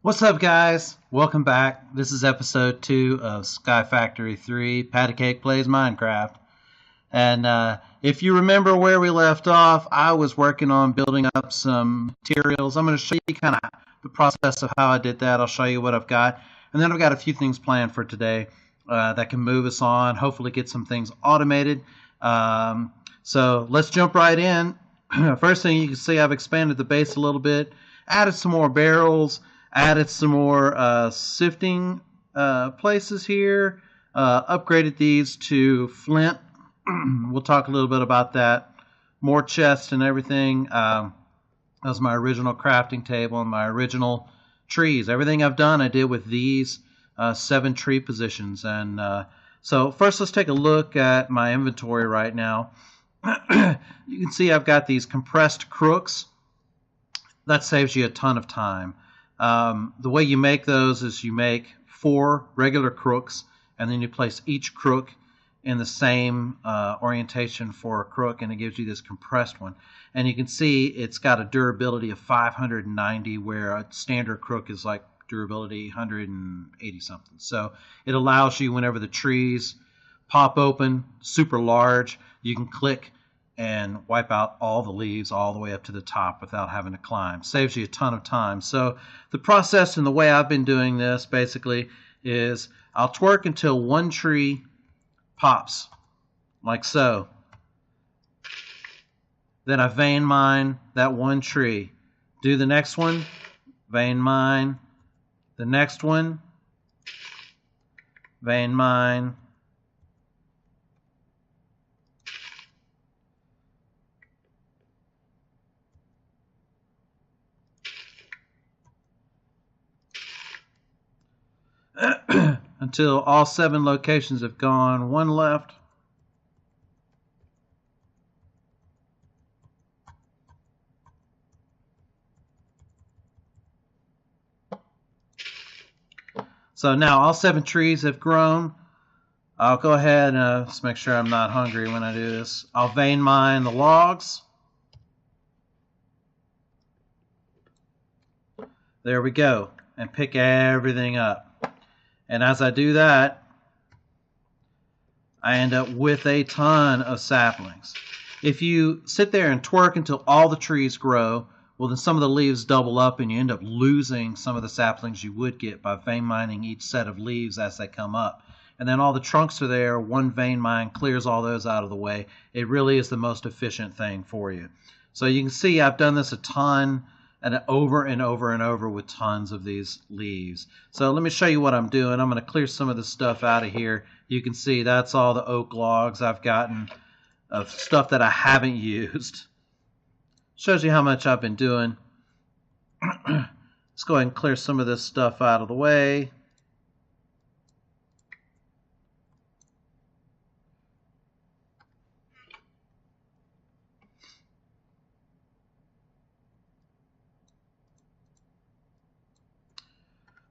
What's up, guys? Welcome back. This is episode 2 of Sky Factory 3, Patty Cake Plays Minecraft. And if you remember where we left off, I was working on building up some materials. I'm going to show you kind of the process of how I did that. I'll show you what I've got. And then I've got a few things planned for today that can move us on, hopefully get some things automated. So let's jump right in. First thing you can see, I've expanded the base a little bit, added some more barrels, added some more sifting places here, upgraded these to flint. We'll talk a little bit about that. More chests and everything. That was my original crafting table and my original trees. Everything I've done I did with these 7 tree positions. And so first let's take a look at my inventory right now. You can see I've got these compressed crooks. That saves you a ton of time. The way you make those is you make 4 regular crooks, and then you place each crook in the same orientation for a crook, and it gives you this compressed one. And you can see it's got a durability of 590, where a standard crook is like durability 180 something. So it allows you, whenever the trees pop open super large, you can click and wipe out all the leaves all the way up to the top without having to climb. Saves you a ton of time. So the process and the way I've been doing this basically is I'll twerk until one tree pops, like so. Then I vein mine that one tree. Do the next one, vein mine. The next one, vein mine. Until all 7 locations have gone. 1 left. So now all 7 trees have grown. I'll go ahead and just make sure I'm not hungry when I do this. I'll vein mine the logs. There we go. And pick everything up. And as I do that, I end up with a ton of saplings. If you sit there and twerk until all the trees grow, well, then some of the leaves double up and you end up losing some of the saplings you would get by vein mining each set of leaves as they come up. And then all the trunks are there. One vein mine clears all those out of the way. It really is the most efficient thing for you. So you can see I've done this a ton, and over and over and over with tons of these leaves. So let me show you what I'm doing. I'm going to clear some of this stuff out of here. You can see that's all the oak logs I've gotten of stuff that I haven't used. Shows you how much I've been doing. Let's go ahead and clear some of this stuff out of the way.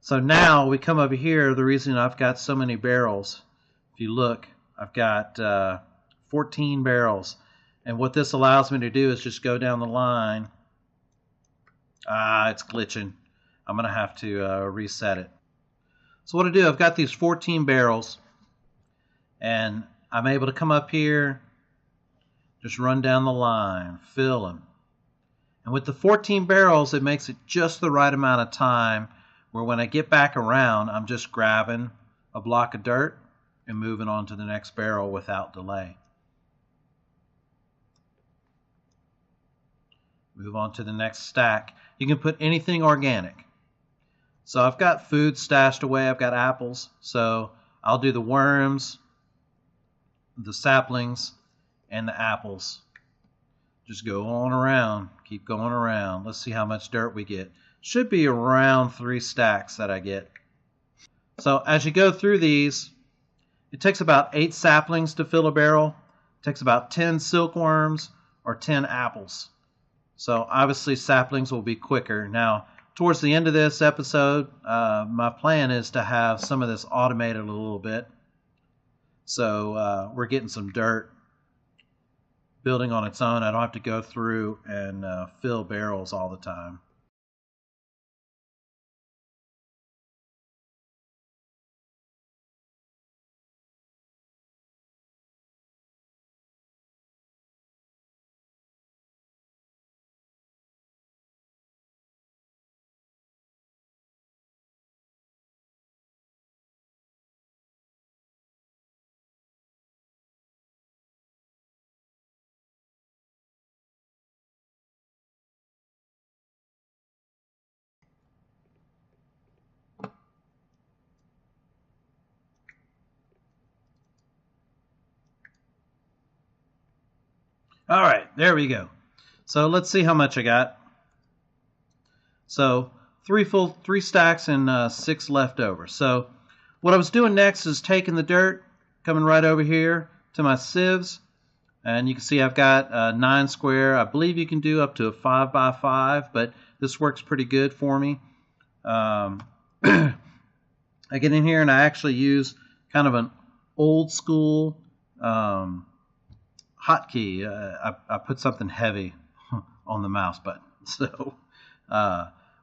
So now we come over here. The reason I've got so many barrels, if you look, I've got 14 barrels. And what this allows me to do is just go down the line. It's glitching. I'm going to have to reset it. So what I do, I've got these 14 barrels, and I'm able to come up here, just run down the line, fill them. And with the 14 barrels, it makes it just the right amount of time where when I get back around, I'm just grabbing a block of dirt and moving on to the next barrel without delay. Move on to the next stack. You can put anything organic. So I've got food stashed away. I've got apples. So I'll do the worms, the saplings, and the apples. Just go on around. Keep going around. Let's see how much dirt we get. Should be around 3 stacks that I get. So as you go through these, it takes about 8 saplings to fill a barrel. It takes about 10 silkworms or 10 apples. So obviously saplings will be quicker. Now, towards the end of this episode, my plan is to have some of this automated a little bit. So we're getting some dirt building on its own. I don't have to go through and fill barrels all the time. All right, there we go. So let's see how much I got. So three stacks and 6 left over. So what I was doing next is taking the dirt, coming right over here to my sieves, and you can see I've got 9 square. I believe you can do up to a 5 by 5, but this works pretty good for me. I get in here and I actually use kind of an old school hotkey. I put something heavy on the mouse button. So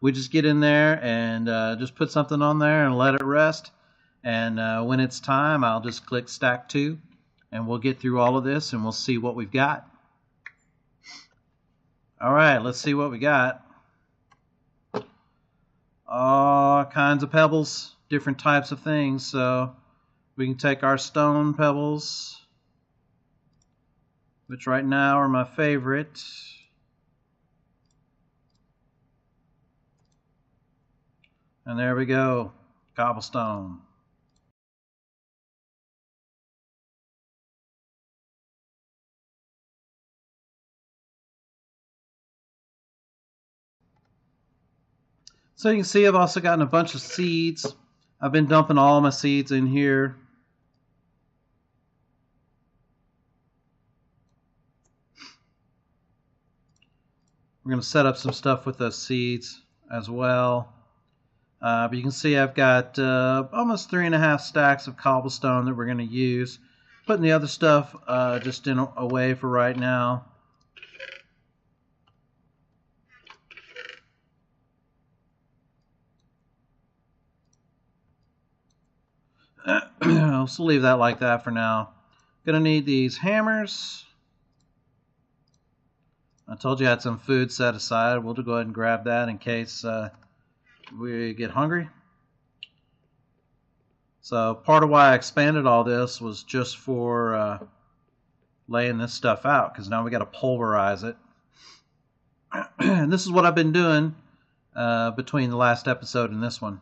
we just get in there and just put something on there and let it rest. And when it's time, I'll just click stack 2 and we'll get through all of this and we'll see what we've got. All right, let's see what we got. All kinds of pebbles, different types of things. So we can take our stone pebbles, which right now are my favorite. And there we go, cobblestone. So you can see I've also gotten a bunch of seeds. I've been dumping all my seeds in here. We're going to set up some stuff with those seeds as well. But you can see I've got almost 3.5 stacks of cobblestone that we're going to use. Putting the other stuff just in away for right now. So leave that like that for now. Gonna need these hammers. I told you I had some food set aside. We'll go ahead and grab that in case we get hungry. So part of why I expanded all this was just for laying this stuff out, because now we got to pulverize it. And this is what I've been doing between the last episode and this one.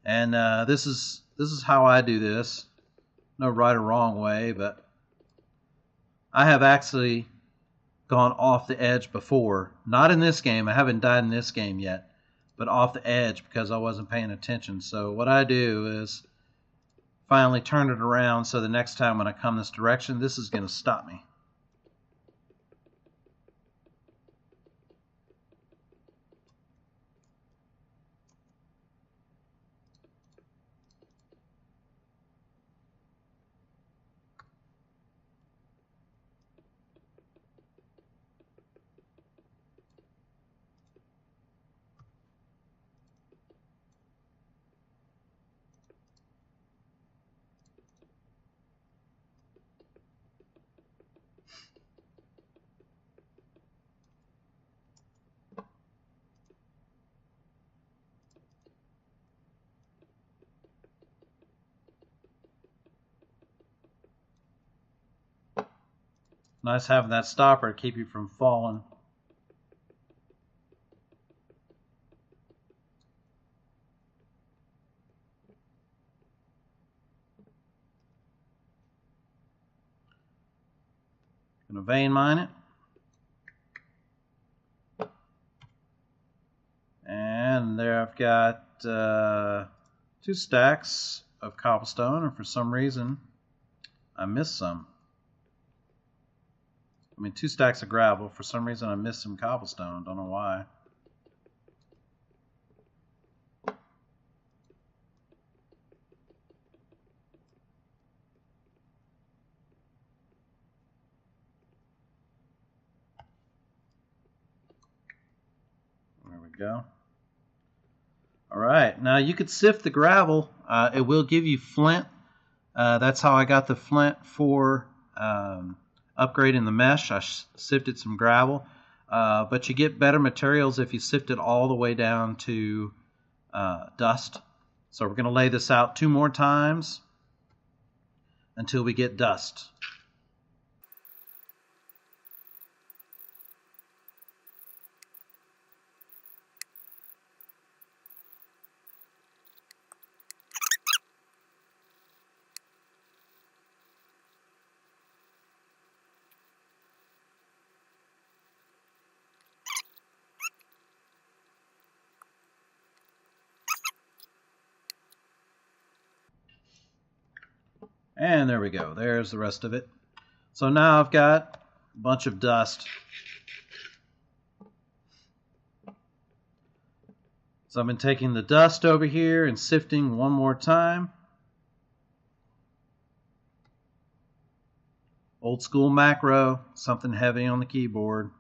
And this is how I do this. No right or wrong way, but I have actually gone off the edge before. Not in this game. I haven't died in this game yet, but off the edge because I wasn't paying attention. So what I do is finally turn it around so the next time when I come this direction, this is going to stop me. Nice having that stopper to keep you from falling. Gonna vein mine it. And there I've got 2 stacks of cobblestone, and for some reason I missed some. I mean 2 stacks of gravel. For some reason I missed some cobblestone. Don't know why. There we go. All right, now you could sift the gravel. It will give you flint. That's how I got the flint for upgrading the mesh. I sifted some gravel. But you get better materials if you sift it all the way down to dust. So we're going to lay this out 2 more times until we get dust. And there we go. There's the rest of it. So now I've got a bunch of dust. So I've been taking the dust over here and sifting one more time. Old school macro, something heavy on the keyboard.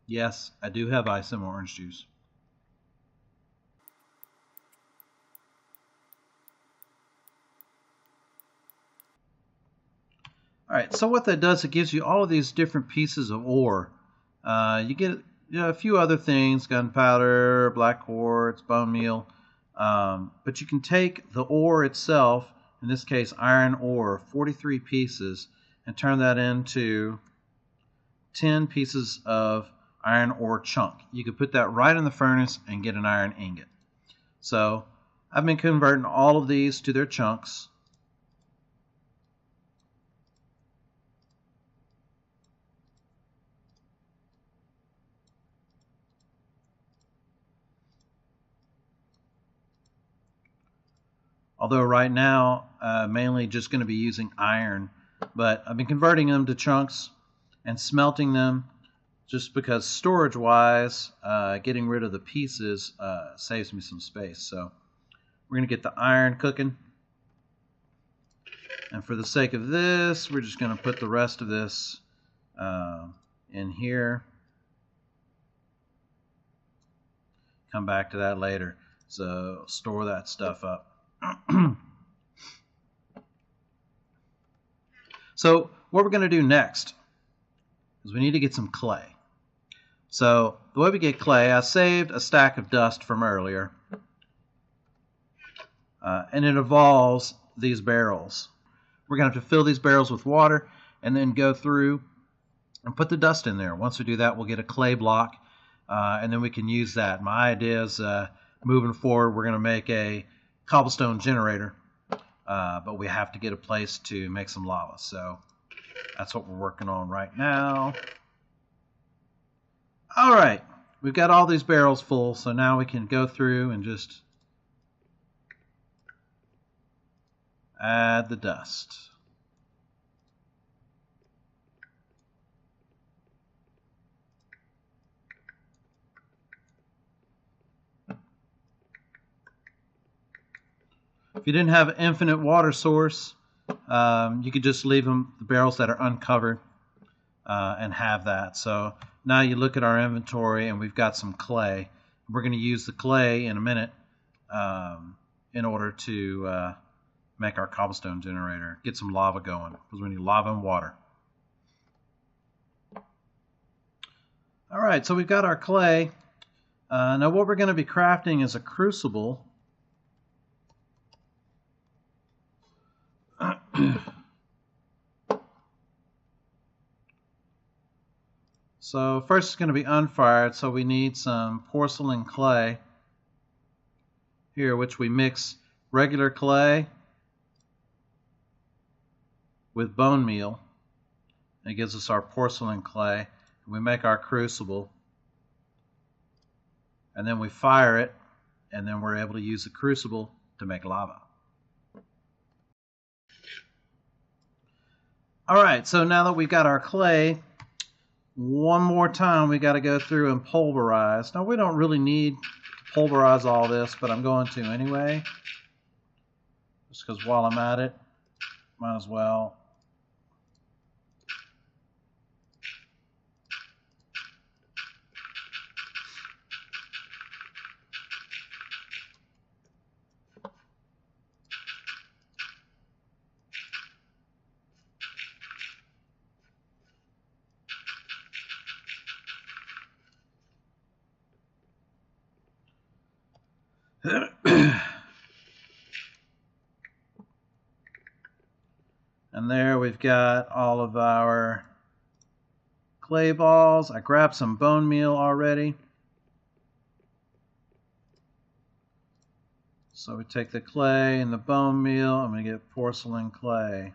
Yes, I do have ice and orange juice. All right, so what that does, it gives you all of these different pieces of ore. You get a few other things, gunpowder, black quartz, bone meal, but you can take the ore itself, in this case iron ore, 43 pieces, and turn that into 10 pieces of iron ore chunk. You could put that right in the furnace and get an iron ingot. So I've been converting all of these to their chunks. Although right now, mainly just going to be using iron, but I've been converting them to chunks and smelting them just because storage-wise, getting rid of the pieces saves me some space. So we're going to get the iron cooking. And for the sake of this, we're just going to put the rest of this in here. Come back to that later. So store that stuff up. So what we're going to do next is we need to get some clay. So the way we get clay, I saved a stack of dust from earlier, and it involves these barrels. We're going to have to fill these barrels with water and then go through and put the dust in there. Once we do that, we'll get a clay block, and then we can use that. My idea is moving forward, we're going to make a cobblestone generator, but we have to get a place to make some lava. So that's what we're working on right now. All right, we've got all these barrels full, so now we can go through and just add the dust. If you didn't have an infinite water source, you could just leave the barrels that are uncovered and have that. So now you look at our inventory and we've got some clay. We're going to use the clay in a minute in order to make our cobblestone generator, get some lava going, because we need lava and water. All right, so we've got our clay. Now what we're going to be crafting is a crucible. So first it's going to be unfired, so we need some porcelain clay here, which we mix regular clay with bone meal. It gives us our porcelain clay. We make our crucible, and then we fire it, and then we're able to use the crucible to make lava. All right, so now that we've got our clay, one more time we got to go through and pulverize. Now we don't really need to pulverize all this, but I'm going to anyway, just because while I'm at it, might as well. And there we've got all of our clay balls. I grabbed some bone meal already. So we take the clay and the bone meal. I'm going to get porcelain clay.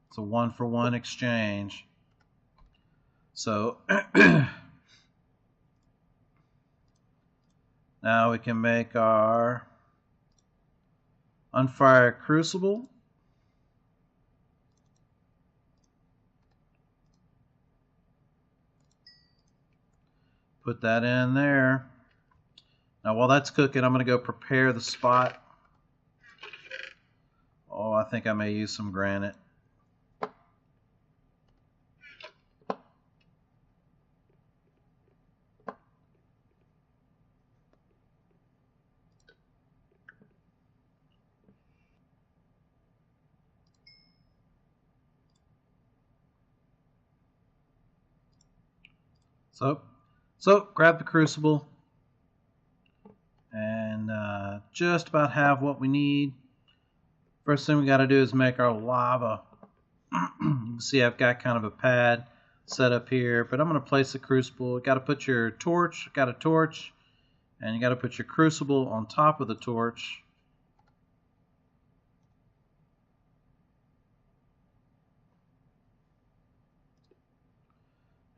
It's a 1-for-1 exchange. So now we can make our unfired crucible. Put that in there. Now while that's cooking, I'm going to go prepare the spot. Oh, I think I may use some granite. So grab the crucible and just about have what we need. First thing we got to do is make our lava. You can see I've got kind of a pad set up here, but I'm going to place the crucible. You got to put your torch, got a torch, and you got to put your crucible on top of the torch.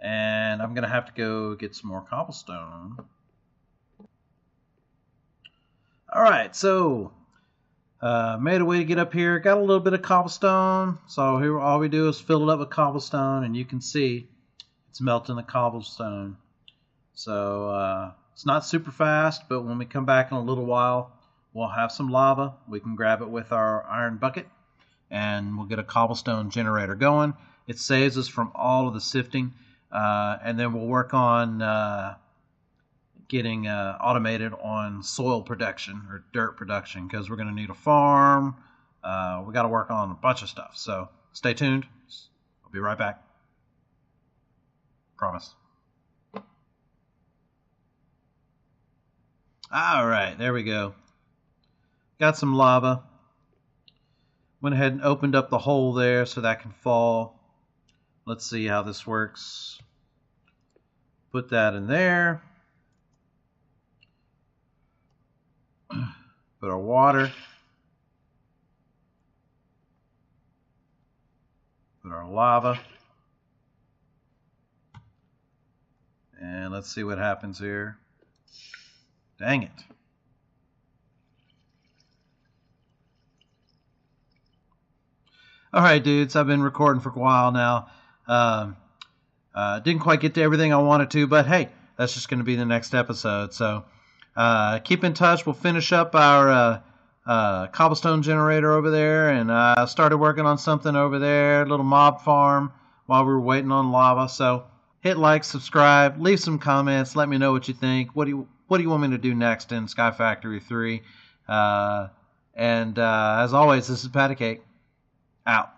And I'm going to have to go get some more cobblestone. Alright, so made a way to get up here. Got a little bit of cobblestone. So here all we do is fill it up with cobblestone, and you can see it's melting the cobblestone. So it's not super fast, but when we come back in a little while, we'll have some lava. We can grab it with our iron bucket, and we'll get a cobblestone generator going. It saves us from all of the sifting. And then we'll work on getting automated on soil production or dirt production, because we're going to need a farm. We got to work on a bunch of stuff. So stay tuned. I'll be right back. Promise. All right, there we go. Got some lava. Went ahead and opened up the hole there so that can fall. Let's see how this works. Put that in there. Put our water. Put our lava. And let's see what happens here. Dang it. All right, dudes, I've been recording for a while now. Didn't quite get to everything I wanted to, but hey, that's just going to be the next episode. So keep in touch. We'll finish up our cobblestone generator over there, and I started working on something over there, a little mob farm, while we were waiting on lava. So hit like, subscribe, leave some comments, let me know what you think. What do you want me to do next in Sky Factory 3? And as always, this is Patty Cake. Out.